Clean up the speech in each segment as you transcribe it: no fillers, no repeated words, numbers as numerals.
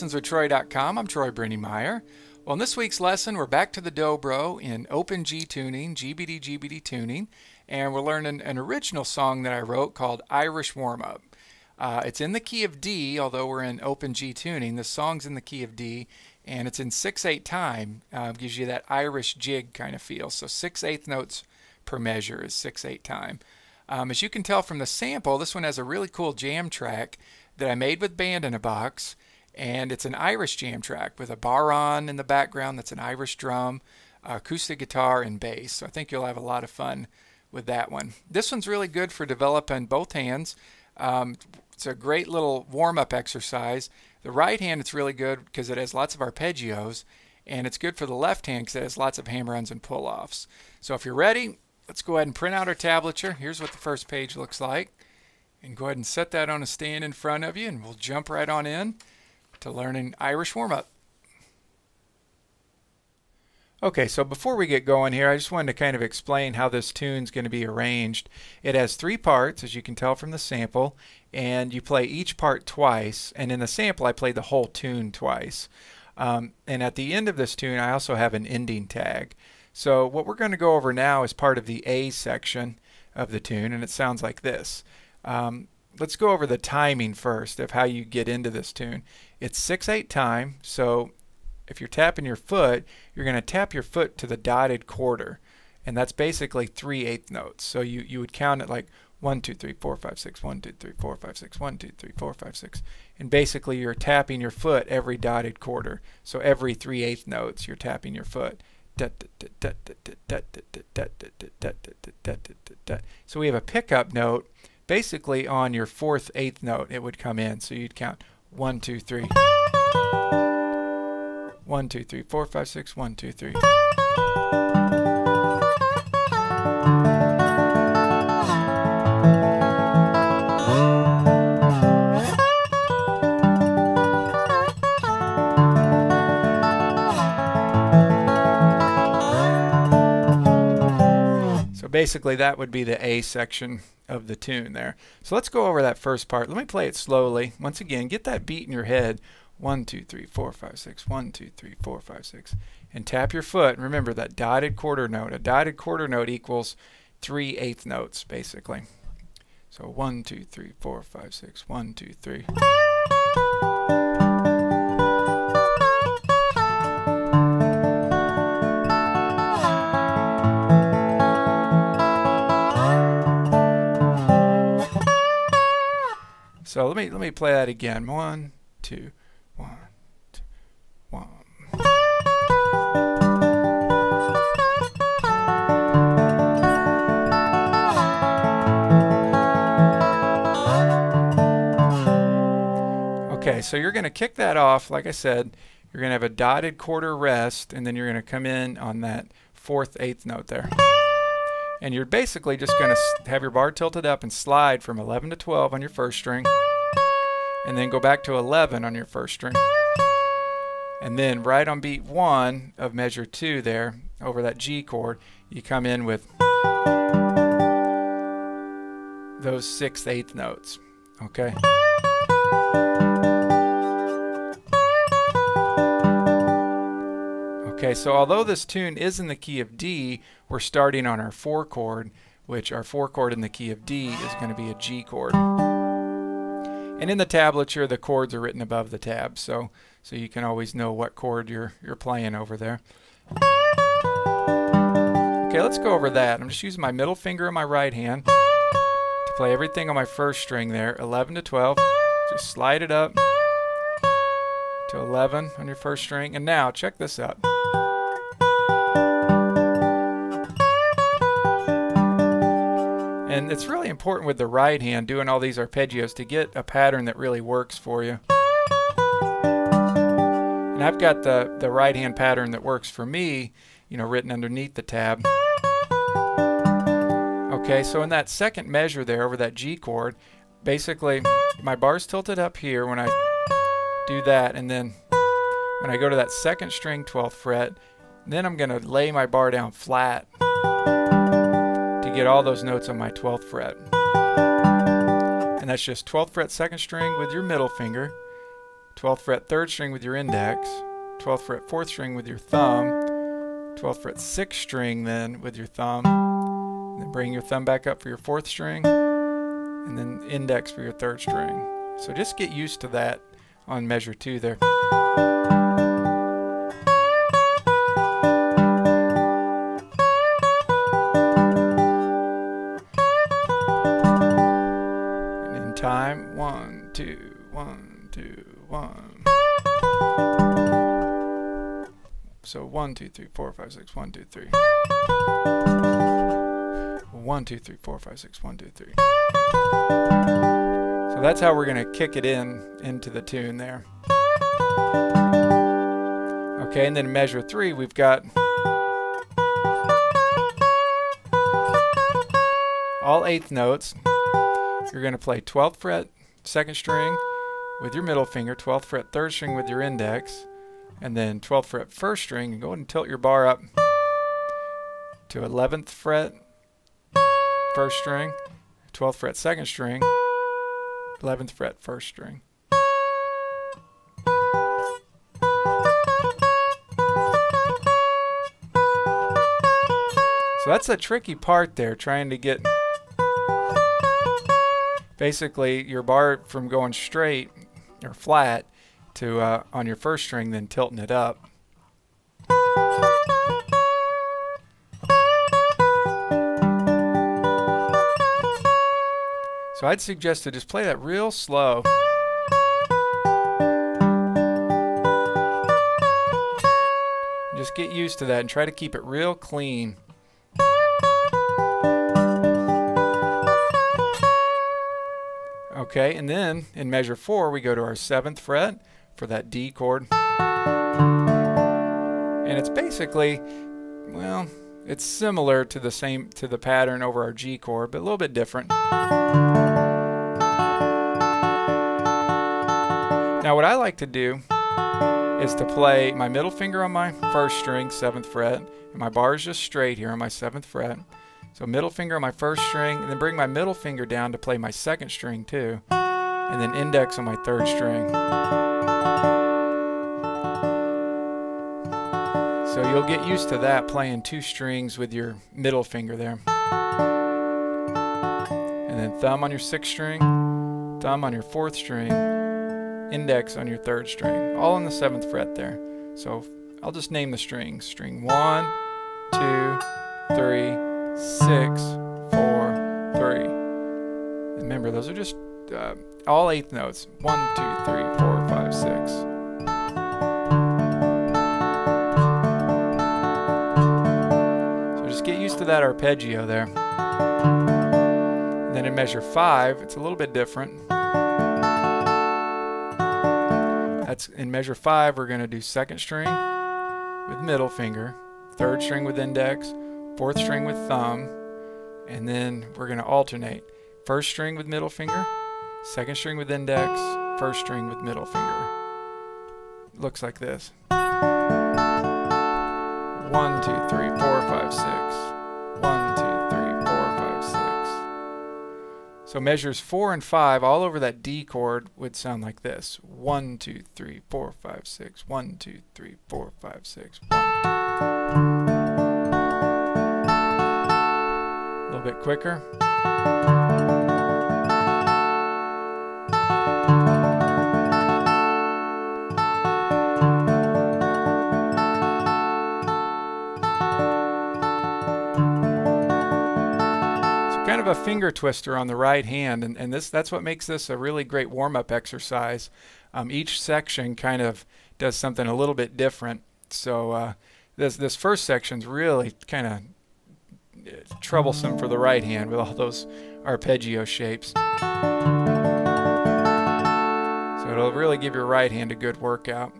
LessonsWithTroy.com. I'm Troy Brenningmeyer. Well, in this week's lesson, we're back to the Dobro in open G tuning, GBD tuning, and we're learning an original song that I wrote called Irish Warmup. It's in the key of D, although we're in open G tuning. The song's in the key of D, and it's in 6/8 time. Gives you that Irish jig kind of feel. So 6/8 notes per measure is 6/8 time. As you can tell from the sample, this one has a really cool jam track that I made with Band in a Box, and it's an Irish jam track with a baron in the background that's an Irish drum, acoustic guitar, and bass. So I think you'll have a lot of fun with that one. This one's really good for developing both hands. It's a great little warm-up exercise. The right hand, it's really good because it has lots of arpeggios, and it's good for the left hand because it has lots of hammer-ons and pull-offs. So if you're ready, let's go ahead and print out our tablature. Here's what the first page looks like. And go ahead and set that on a stand in front of you, and we'll jump right on in to learning Irish Warmup. Okay, so before we get going here, I just wanted to kind of explain how this tune's going to be arranged. It has 3 parts, as you can tell from the sample, and you play each part twice. And in the sample, I played the whole tune twice. And at the end of this tune, I also have an ending tag. So what we're going to go over now is part of the A section of the tune, and it sounds like this. Let's go over the timing first of how you get into this tune. It's 6/8 time, so if you're tapping your foot, you're going to tap your foot to the dotted quarter, and that's basically 3/8 notes. So you would count it like 1, 2, 3, 4, 5, 6, 1, 2, 3, 4, 5, 6, 1, 2, 3, 4, 5, 6. And basically you're tapping your foot every dotted quarter. So every 3/8 notes you're tapping your foot. So we have a pickup note basically on your 4th, 8th note. It would come in, so you'd count 1, 2, 3, 1, 2, 3, 4, 5, 6, 1, 2, 3. Basically that would be the A section of the tune there. So let's go over that first part. Let me play it slowly. Once again, get that beat in your head. 1, 2, 3, 4, 5, 6, 1, 2, 3, 4, 5, 6. And tap your foot. And remember that dotted quarter note. A dotted quarter note equals 3/8 notes basically. So 1, 2, 3, 4, 5, 6, 1, 2, 3. So let me play that again. 1, 2, 1, 2, 1. Okay, so you're going to kick that off. Like I said, you're going to have a dotted quarter rest, and then you're going to come in on that 4th, 8th note there. And you're basically just going to have your bar tilted up and slide from 11 to 12 on your 1st string, and then go back to 11 on your 1st string. And then right on beat 1 of measure 2 there, over that G chord, you come in with those 6/8 notes. Okay? Okay, so although this tune is in the key of D, we're starting on our 4 chord, which our 4 chord in the key of D is going to be a G chord. And in the tablature, the chords are written above the tab, so you can always know what chord you're playing over there. Okay, let's go over that. I'm just using my middle finger and my right hand to play everything on my 1st string there, 11 to 12. Just slide it up to 11 on your 1st string. And now, check this out. And it's really important with the right hand doing all these arpeggios to get a pattern that really works for you. And I've got the right hand pattern that works for me, you know, written underneath the tab. Okay, so in that 2nd measure there over that G chord, basically my bar's tilted up here when I do that, and then when I go to that 2nd string 12th fret, then I'm going to lay my bar down flat to get all those notes on my 12th fret. And that's just 12th fret 2nd string with your middle finger, 12th fret 3rd string with your index, 12th fret 4th string with your thumb, 12th fret 6th string then with your thumb, and then bring your thumb back up for your 4th string, and then index for your 3rd string. So just get used to that on measure 2 there. And in time, 1, 2, 1, 2, 1. So 1, 2, 3, 4, 5, 6, 1, 2, 3. 1, 2, 3, 4, 5, 6, 1, 2, 3. So that's how we're going to kick it into the tune there. Okay, and then in measure 3 we've got all 8th notes. You're going to play 12th fret 2nd string with your middle finger, 12th fret 3rd string with your index, and then 12th fret 1st string, and go ahead and tilt your bar up to 11th fret 1st string, 12th fret 2nd string, 11th fret 1st string. So that's the tricky part there, trying to get basically your bar from going straight or flat to on your 1st string, then tilting it up. So I'd suggest to just play that real slow. Just get used to that and try to keep it real clean. Okay, and then in measure 4 we go to our 7th fret for that D chord. And it's basically, well, it's similar to the pattern over our G chord, but a little bit different. Now what I like to do is to play my middle finger on my 1st string, 7th fret, and my bar is just straight here on my 7th fret. So middle finger on my 1st string, and then bring my middle finger down to play my 2nd string too, and then index on my 3rd string. So you'll get used to that, playing 2 strings with your middle finger there. And then thumb on your 6th string, thumb on your 4th string, index on your 3rd string, all on the 7th fret there. So I'll just name the strings. String 1, 2, 3, 6, 4, 3. And remember, those are just all 8th notes. 1, 2, 3, 4, 5, 6. So just get used to that arpeggio there. And then in measure 5, it's a little bit different. That's in measure 5, we're going to do 2nd string with middle finger, 3rd string with index, 4th string with thumb, and then we're going to alternate 1st string with middle finger, 2nd string with index, 1st string with middle finger. It looks like this. 1, 2, 3, 4, 5, 6. 1, 2, 3, 4, 5, 6. So measures 4 and 5 all over that D chord would sound like this. 1, 2, 3, 4, 5, 6. 1, 2, 3, 4, 5, 6. 1, 2. A little bit quicker. Kind of a finger twister on the right hand, and that's what makes this a really great warm-up exercise. Each section kind of does something a little bit different. So this first section's really kind of troublesome for the right hand with all those arpeggio shapes. So it'll really give your right hand a good workout.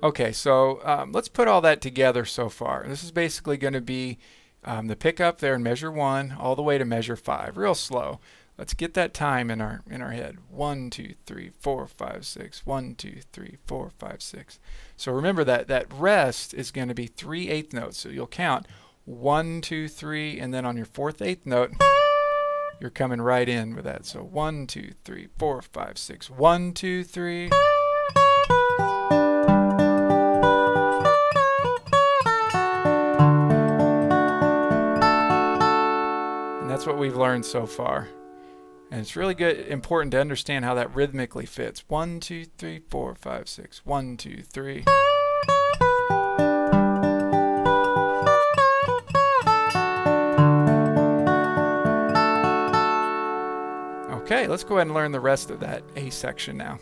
Okay, so let's put all that together so far. This is basically going to be the pickup there in measure 1 all the way to measure 5, real slow. Let's get that time in our head. 1, 2, 3, 4, 5, 6. 1, 2, 3, 4, 5, 6. So remember that rest is going to be 3 8th notes. So you'll count 1, 2, 3, and then on your 4th 8th note, you're coming right in with that. So 1, 2, 3, 4, 5, 6. 1, 2, 3. learned so far. And it's really important to understand how that rhythmically fits. 1, 2, 3, 4, 5, 6. 1, 2, 3. Okay, let's go ahead and learn the rest of that A section now.